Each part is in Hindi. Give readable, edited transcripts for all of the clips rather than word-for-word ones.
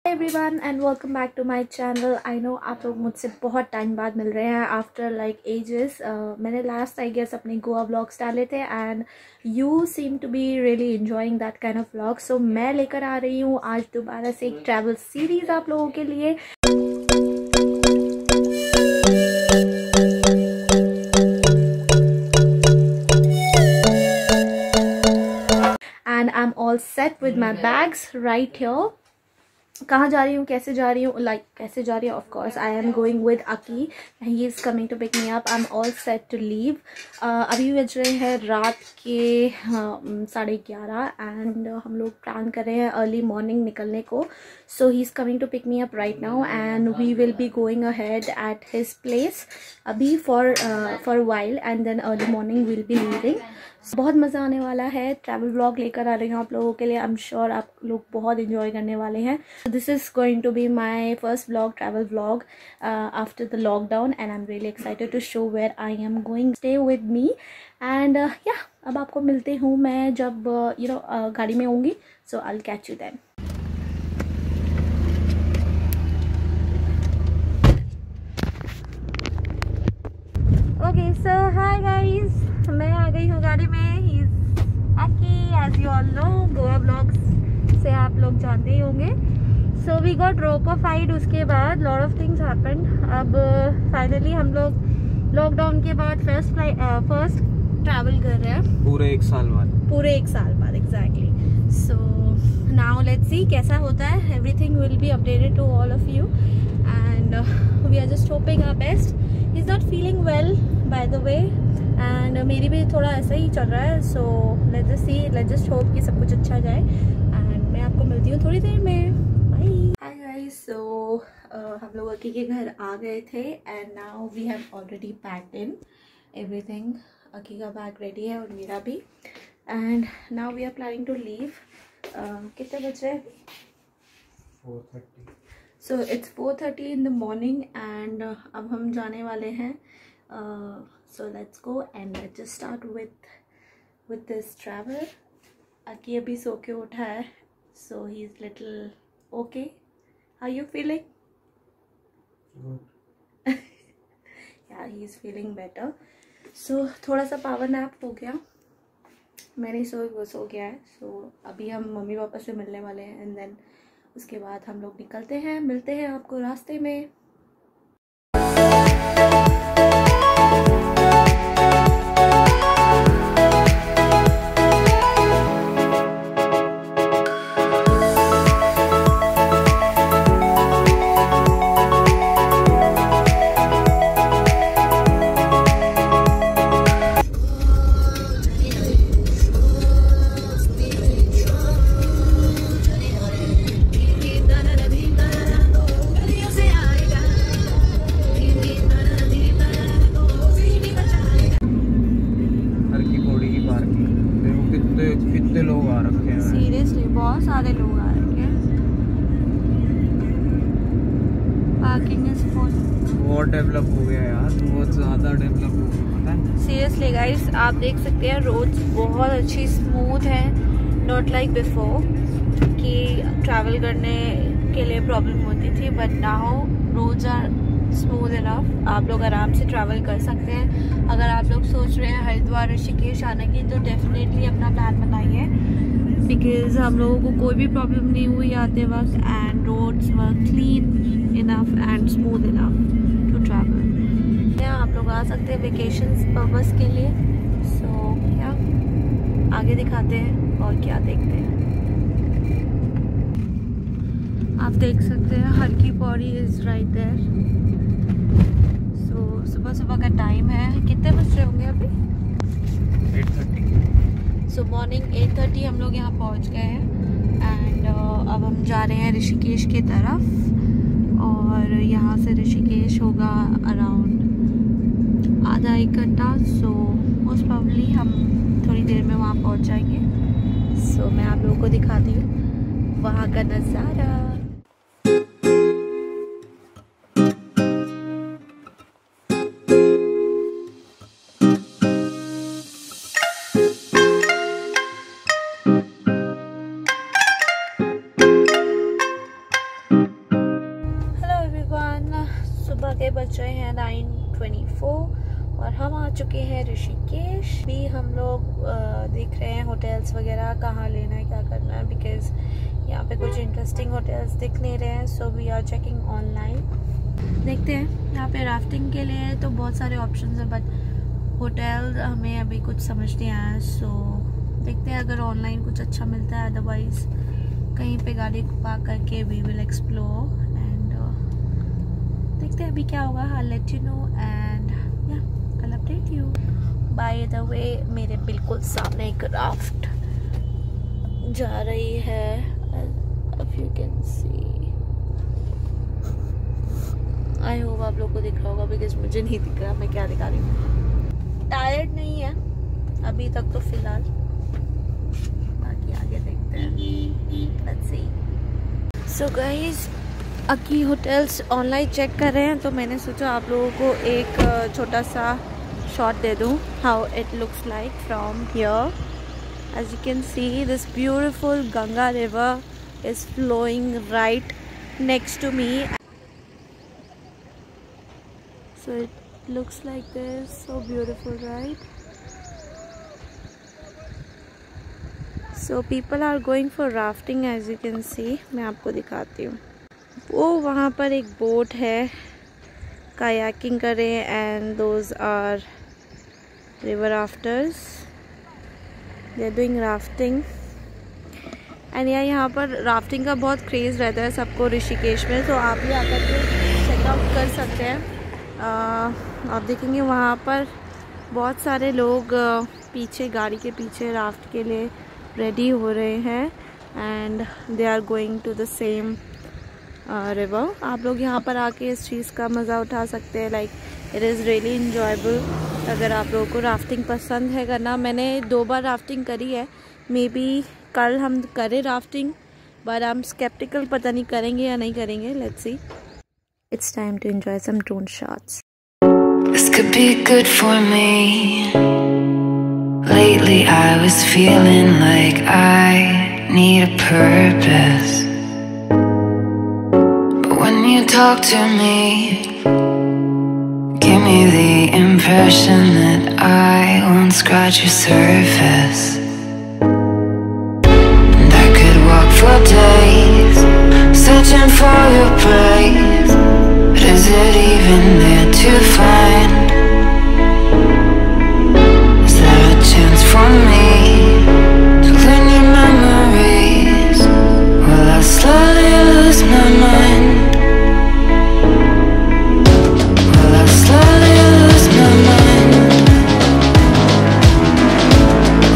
Everyone and welcome back to my channel. I know आप लोग मुझसे बहुत टाइम बाद मिल रहे हैं आफ्टर लाइक एजेस। मैंने लास्ट आई गेस अपने गोवा व्लॉग्स डाले थे and you seem to be really enjoying that kind of vlog. So मैं लेकर आ रही हूँ आज दोबारा से एक ट्रैवल सीरीज आप लोगों के लिए। And I am all set with my bags right here. कहाँ जा रही हूँ, कैसे जा रही हूँ, कैसे जा रही हूँ, of course I am going with Aki and he is coming to pick me up. I am all set to leave. अभी बज रहे हैं रात के 11:30 एंड हम लोग प्लान कर रहे हैं अर्ली मॉर्निंग निकलने को। So he is coming to pick me up right now and we will be going ahead at his place अभी for while and then early morning will be leaving. बहुत मज़ा आने वाला है। ट्रैवल व्लॉग लेकर आ रही हूँ आप लोगों के लिए। आई एम श्योर आप लोग बहुत इंजॉय करने वाले हैं। This is going to be my first vlog, travel vlog after the lockdown and I am really excited to show where I am going. Stay with me and या अब आपको मिलती हूँ मैं जब गाड़ी में होंगी। So I will catch you then. Okay so hi guys, मैं आ गई हूँ गाड़ी में। He is Aki, as you all know, Goa blogs से आप लोग जानते ही होंगे। सो वी गॉट रोकोफाइड, उसके बाद लॉट ऑफ थिंग्स हैपेंड। अब फाइनली हम लोग लॉकडाउन के बाद फर्स्ट ट्रैवल कर रहे हैं पूरे एक साल बाद exactly. So now let's see कैसा होता है। Everything will be updated to all of you and we are just hoping our best. He is not feeling well by the way and मेरी भी थोड़ा ऐसा ही चल रहा है। So let's just see, let's just hope कि सब कुछ अच्छा जाए एंड मैं आपको मिलती हूँ थोड़ी देर में। बाय। हाय गाइस, सो हम लोग अकी के घर आ गए थे and now we have already packed in everything. Aki का बैग रेडी है और मेरा भी and now we are planning to leave. कितने बज रहे हैं? 4:30। So it's 4:30 in the morning and अब हम जाने वाले हैं। So let's go and let's just start with this travel. Aki अभी सो के उठा है, so he is little okay. How you feeling? Yeah he is feeling better. So थोड़ा सा पावर नैप हो गया, मैंने वो सो गया है। सो अभी हम मम्मी पापा से मिलने वाले हैं एंड देन उसके बाद हम लोग निकलते हैं। मिलते हैं आपको रास्ते में। कितने लोग आ रखे हैं? सीरियसली बहुत सारे लोग आ रखे हैं। Parking is full. बहुत डेवलप हो गया यार, बहुत ज़्यादा डेवलप हो गया, पता है? सीरियसली गाइस, आप देख सकते हैं रोड्स बहुत अच्छी स्मूथ है, नॉट लाइक बिफोर कि ट्रैवल करने के लिए प्रॉब्लम होती थी, but now roads are smooth enough. आप लोग आराम से ट्रैवल कर सकते हैं। अगर आप लोग सोच रहे हैं हरिद्वार ऋषिकेश आने की तो डेफिनेटली अपना प्लान बनाइए, बिकॉज हम लोगों को कोई भी प्रॉब्लम नहीं हुई आते वक्त and roads were clean enough and smooth enough to travel. या आप लोग आ सकते हैं वेकेशंस पर्पस के लिए। सो या आगे दिखाते हैं और क्या देखते हैं। आप देख सकते हैं हर की पौड़ी इज राइट देयर। सुबह सुबह का टाइम है। कितने बज रहे होंगे अभी? 8:30। सो मॉर्निंग 8:30 हम लोग यहाँ पहुँच गए हैं एंड अब हम जा रहे हैं ऋषिकेश की तरफ और यहाँ से ऋषिकेश होगा अराउंड आधा एक घंटा। सो मोस्ट प्रॉब्ली हम थोड़ी देर में वहाँ पहुँच जाएंगे। सो मैं आप लोगों को दिखाती हूँ वहाँ का नज़ारा। के बज रहे हैं 9:24 और हम आ चुके हैं ऋषिकेश। भी हम लोग देख रहे हैं होटल्स वगैरह कहाँ लेना है, क्या करना है, बिकॉज यहाँ पे कुछ इंटरेस्टिंग होटल्स दिख नहीं रहे हैं। So we are checking online. देखते हैं, यहाँ पे राफ्टिंग के लिए तो बहुत सारे ऑप्शंस हैं, बट होटल हमें अभी कुछ समझ नहीं आया। सो देखते हैं अगर ऑनलाइन कुछ अच्छा मिलता है, अदरवाइज कहीं पे गाड़ी पार्क करके वी विल एक्सप्लोर एंड देखते हैं अभी क्या होगा। I let you know and yeah I update you. By the way मेरे बिल्कुल सामने एक राफ्ट जा रही है, if you can see। I hope आप लोग को दिख रहा होगा, बिकॉज मुझे नहीं दिख रहा मैं क्या दिखा रही हूँ। टायर्ड नहीं है अभी तक तो फिलहाल, बाकी आगे देखते हैं। Let's see. So guys, Aki hotels online check कर रहे हैं, तो मैंने सोचा आप लोगों को एक छोटा सा शॉट दे दूँ how it looks like from here. As you can see this beautiful Ganga river is flowing right next to me, so it looks like this. So beautiful, right? So people are going for rafting, as you can see। मैं आपको दिखाती हूँ। वो वहाँ पर एक बोट है, kayaking कर रहे हैं, and those are river rafters, they are doing rafting। And यहाँ पर राफ्टिंग का बहुत क्रेज़ रहता है सबको ऋषिकेश में, तो आप भी आकर के चेकआउट कर सकते हैं। आप देखेंगे वहाँ पर बहुत सारे लोग पीछे गाड़ी के पीछे राफ्ट के लिए रेडी हो रहे हैं and they are going to the same river. आप लोग यहाँ पर आके इस चीज़ का मज़ा उठा सकते हैं। Like it is really enjoyable. अगर आप लोगों को राफ्टिंग पसंद है करना, मैंने 2 बार राफ्टिंग करी है। मे बी कल हम करें rafting, but I am sceptical, पता नहीं करेंगे या नहीं करेंगे। Let's see. It's time to enjoy some drone shots. This could be good for me. Lately I was feeling like I need a purpose, but when you talk to me, give me the impression that I won't scratch your surface. For days, searching for your praise, but is it even there to find? Is there a chance for me to learn your memories? Will I slowly lose my mind? Will I slowly lose my mind?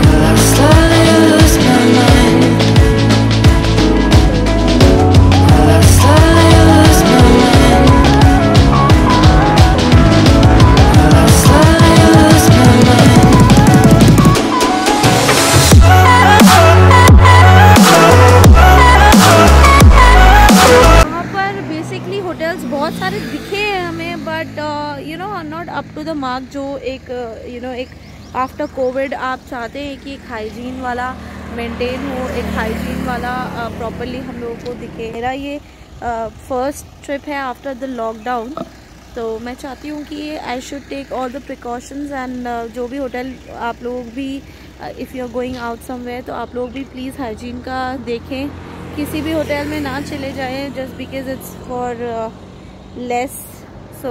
Will I slowly lose my mind? बहुत सारे दिखे हैं हमें, but you know not up to the mark. जो एक एक आफ्टर कोविड आप चाहते हैं कि एक हाइजीन वाला मेंटेन हो, एक हाइजीन वाला प्रॉपरली हम लोगों को दिखे। मेरा ये फर्स्ट ट्रिप है आफ्टर द लॉकडाउन, तो मैं चाहती हूँ कि I should take all the precautions and जो भी होटल आप लोग भी if you are going out somewhere, तो आप लोग भी प्लीज़ हाइजीन का देखें। किसी भी होटल में ना चले जाएं just because it's for less. So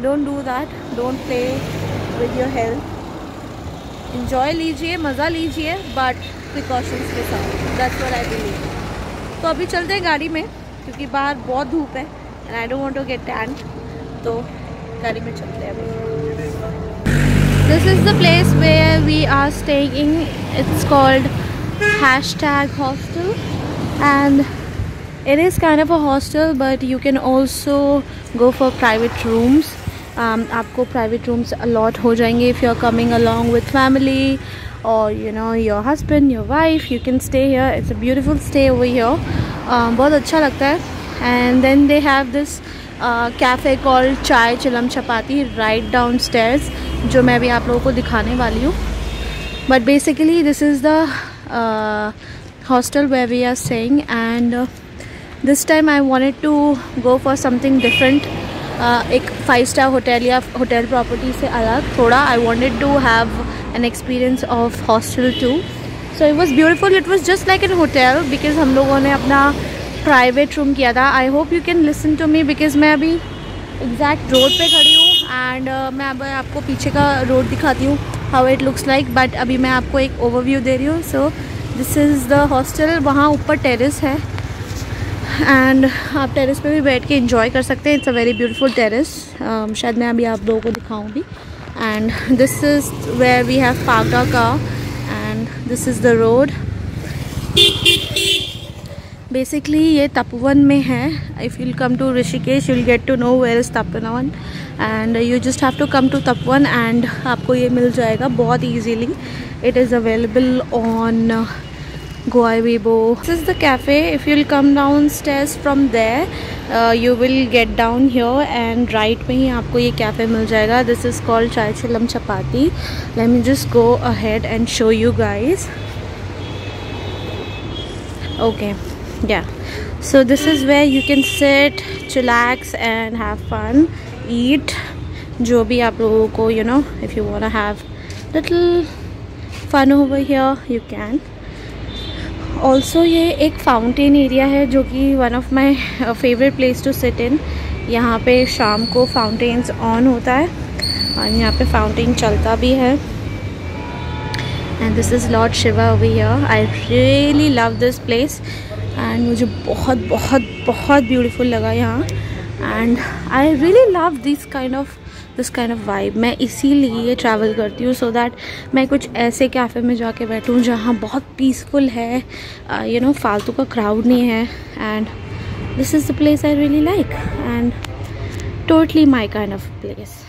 don't do that, don't play with your health. Enjoy लीजिए, मज़ा लीजिए, बट प्रिकॉशंस के साथ। That's what I believe. तो अभी चलते हैं गाड़ी में, क्योंकि बाहर बहुत धूप है and I don't want to get tan. तो गाड़ी में चलते हैं अभी। This is the place where we are staying in. It's called #hostel and it is kind of a hostel, but you can also go for private rooms. आपको private rooms allot हो जाएंगे if you are coming along with family or you know your husband, your wife. You can stay here. It's a beautiful stay over here. बहुत अच्छा लगता है। And then they have this cafe called Chai Chilam Chapati right downstairs, जो मैं भी आप लोगों को दिखाने वाली हूँ। But basically this is the hostel where we are staying, and this time I wanted to go for something different एक 5 स्टार होटल या होटल प्रॉपर्टी से अलग थोड़ा I wanted to have an experience of hostel too. So it was beautiful. It was just like an hotel because हम लोगों ने अपना प्राइवेट रूम किया था. I hope you can listen to me because मैं अभी एग्जैक्ट रोड पे खड़ी हूँ एंड मैं अब आपको पीछे का रोड दिखाती हूँ how it looks like. But अभी मैं आपको एक ओवरव्यू दे रही हूँ. So this is the hostel. वहाँ ऊपर टेरेस है एंड आप टेरेस पे भी बैठ के इंजॉय कर सकते हैं. It's a very beautiful terrace. शायद मैं अभी आप लोगों को दिखाऊँ भी. And this is where we have parked our car and this is the road. Basically ये तपोवन में है. If you'll come to Rishikesh you'll get to know where is Tapovan and you just have to come to Tapovan and आपको ये मिल जाएगा बहुत easily. It is available on Goa Weibo. This is the cafe. If you'll come downstairs from there, you will get down here and right में ही आपको ये cafe मिल जाएगा. This is called Chai Chilam Chapati. Let me just go ahead and show you guys. Okay, yeah. So this is where you can sit, chillax and have fun, eat. जो भी आप लोगों को you know, if you wanna have little fun over here, you can. Also ये एक फाउंटेन एरिया है जो कि one of my favourite place to sit in. यहाँ पे शाम को फाउंटेन्स ऑन होता है और यहाँ पे फाउंटेन चलता भी है. And this is Lord Shiva over here. I really love this place and मुझे बहुत बहुत बहुत ब्यूटीफुल लगा यहाँ. And I really love this kind of vibe. मैं इसीलिए ट्रैवल करती हूँ सो दैट मैं कुछ ऐसे कैफ़े में जाके बैठूँ जहाँ बहुत पीसफुल है, यू नो, फालतू का क्राउड नहीं है. And this is the place I really like and totally my kind of place.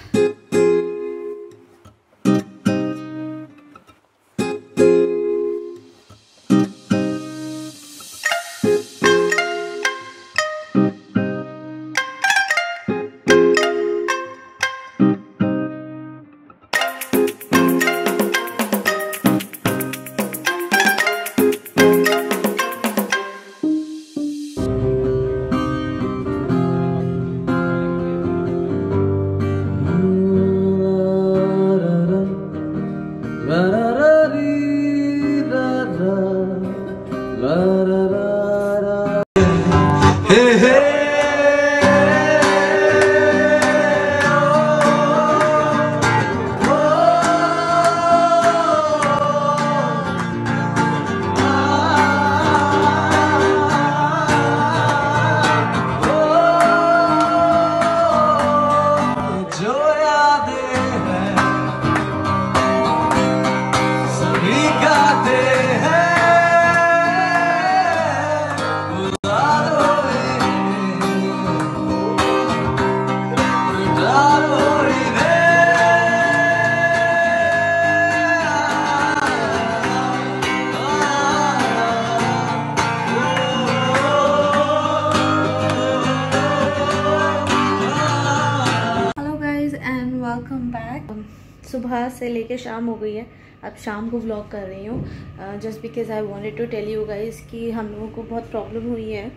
सुबह से लेके शाम हो गई है. अब शाम को व्लॉग कर रही हूँ just because I wanted to tell you guys कि हम लोगों को बहुत प्रॉब्लम हुई है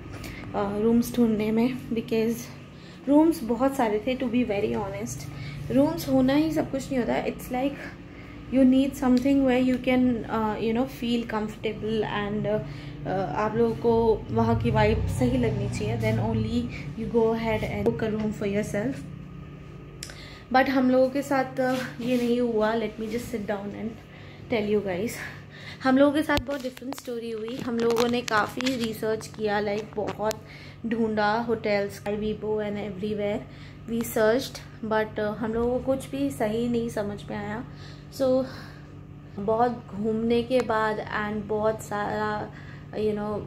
रूम्स ढूंढने में. बिकॉज रूम्स बहुत सारे थे. To be very honest, rooms होना ही सब कुछ नहीं होता. It's like you need something where you can you know feel comfortable and आप लोगों को वहाँ की वाइब सही लगनी चाहिए. Then only you go ahead and book a room for yourself. But हम लोगों के साथ ये नहीं हुआ. Let me just sit down and tell you guys. हम लोगों के साथ बहुत डिफरेंट स्टोरी हुई. हम लोगों ने काफ़ी रिसर्च किया, लाइक बहुत ढूंढा होटल्स वीबो and everywhere we searched. But हम लोगों को कुछ भी सही नहीं समझ में आया. सो बहुत घूमने के बाद एंड बहुत सारा यू नो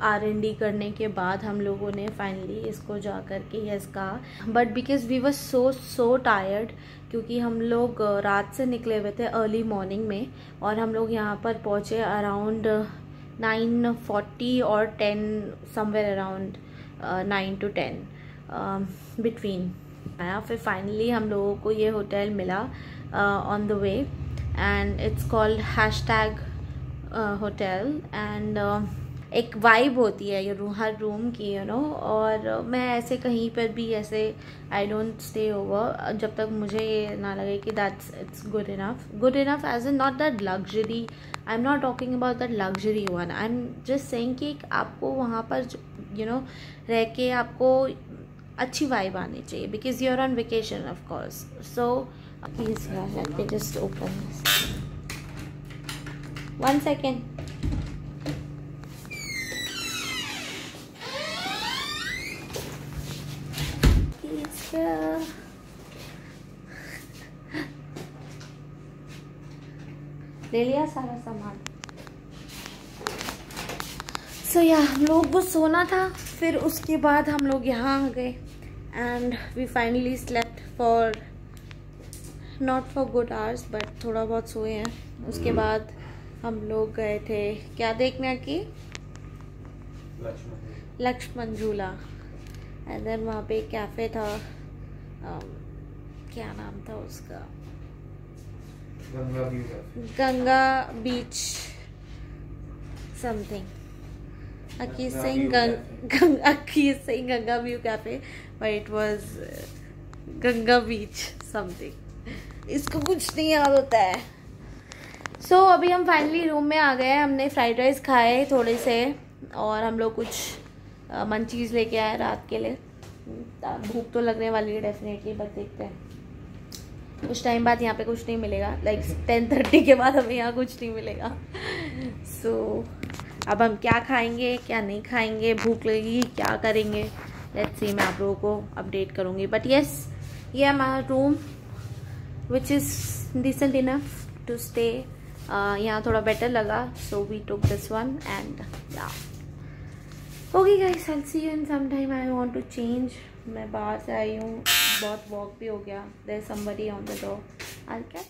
R&D करने के बाद हम लोगों ने फाइनली इसको जा कर के यस कहा. But because we were so tired, क्योंकि हम लोग रात से निकले हुए थे अर्ली मॉर्निंग में और हम लोग यहाँ पर पहुँचे अराउंड 9:40 और 10 समवेयर अराउंड 9 to 10 बिटवीन आया. फिर फाइनली हम लोगों को ये होटल मिला on the way and it's called #hotel. And एक वाइब होती है हर रूम की, यू नो। और मैं ऐसे कहीं पर भी ऐसे आई डोंट स्टे ओवर जब तक मुझे ये ना लगे कि that's it's good enough as in not that luxury. I am not talking about that luxury one, I am just saying कि आपको वहाँ पर यू नो रह के आपको अच्छी वाइब आनी चाहिए, because you are on vacation of course. So please let me just open this 1 second. ले लिया सारा सामान। सो या हम लोग को सोना था, फिर उसके बाद हम लोग यहाँ आ गए and we finally slept for not for good hours but थोड़ा बहुत सोए हैं। उसके बाद हम लोग गए थे क्या देखने की, लक्ष्मण झूला। एंड देन वहाँ पे एक कैफ़े था, क्या नाम था उसका, गंगा बीच something. Aki is saying Ganga View Cafe, but it was Ganga Beach something. इसको कुछ नहीं याद होता है। सो अभी हम फाइनली रूम में आ गए। हमने फ्राइड राइस खाए थोड़े से और हम लोग कुछ मंचीज़ लेके आए रात के लिए। भूख तो लगने वाली है डेफिनेटली, बट देखते हैं। कुछ टाइम बाद यहाँ पे कुछ नहीं मिलेगा, लाइक 10:30 के बाद हमें यहाँ कुछ नहीं मिलेगा। सो अब हम क्या खाएंगे क्या नहीं खाएंगे, भूख लगेगी क्या करेंगे, लेट्स सी। मैं आप लोगों को अपडेट करूँगी। बट येस, ये हमारा room which is decent enough to stay. यहाँ थोड़ा बेटर लगा, so we took this one and yeah okay guys, I will see you in some time. I want to change. मैं बाहर से आई हूँ, बहुत वॉक भी हो गया। There is somebody on the door, I will catch.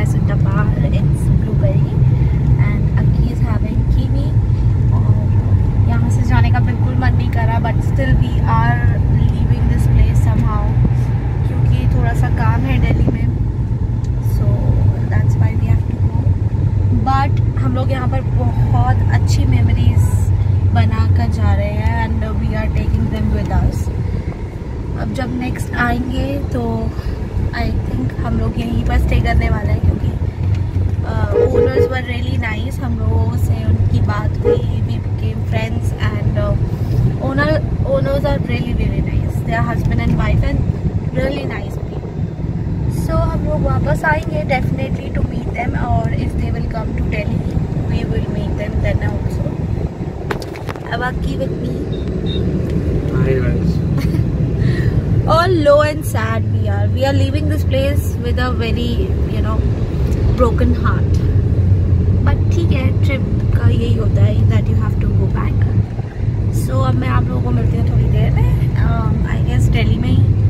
There's a tapar, it's blueberry and Aki is having kiwi. और यहाँ से जाने का बिल्कुल मन नहीं कर रहा, but still we are leaving this place somehow क्योंकि थोड़ा सा काम है दिल्ली में, so that's why we have to go. But हम लोग यहाँ पर बहुत अच्छी मेमोरीज बना कर जा रहे हैं and we are taking them with us. अब जब नेक्स्ट आएंगे तो आई थिंक हम लोग यहीं पर स्टे करने वाले हैं क्योंकि ओनर्स वर रियली नाइस. हम लोगों से उनकी बात हुई, we became friends and owners are really really nice. They are husband and wife and really nice people. So हम लोग वापस आएंगे डेफिनेटली टू मीट देम, और if they will come to Delhi we will meet them then also. अब Aki with me. Hi guys. All low and sad we are leaving this place with a very broken heart, but ठीक है, ट्रिप का यही होता है that you have to go back. So अब मैं आप लोगों को मिलती हूँ थोड़ी देर में, I guess दिल्ली में ही.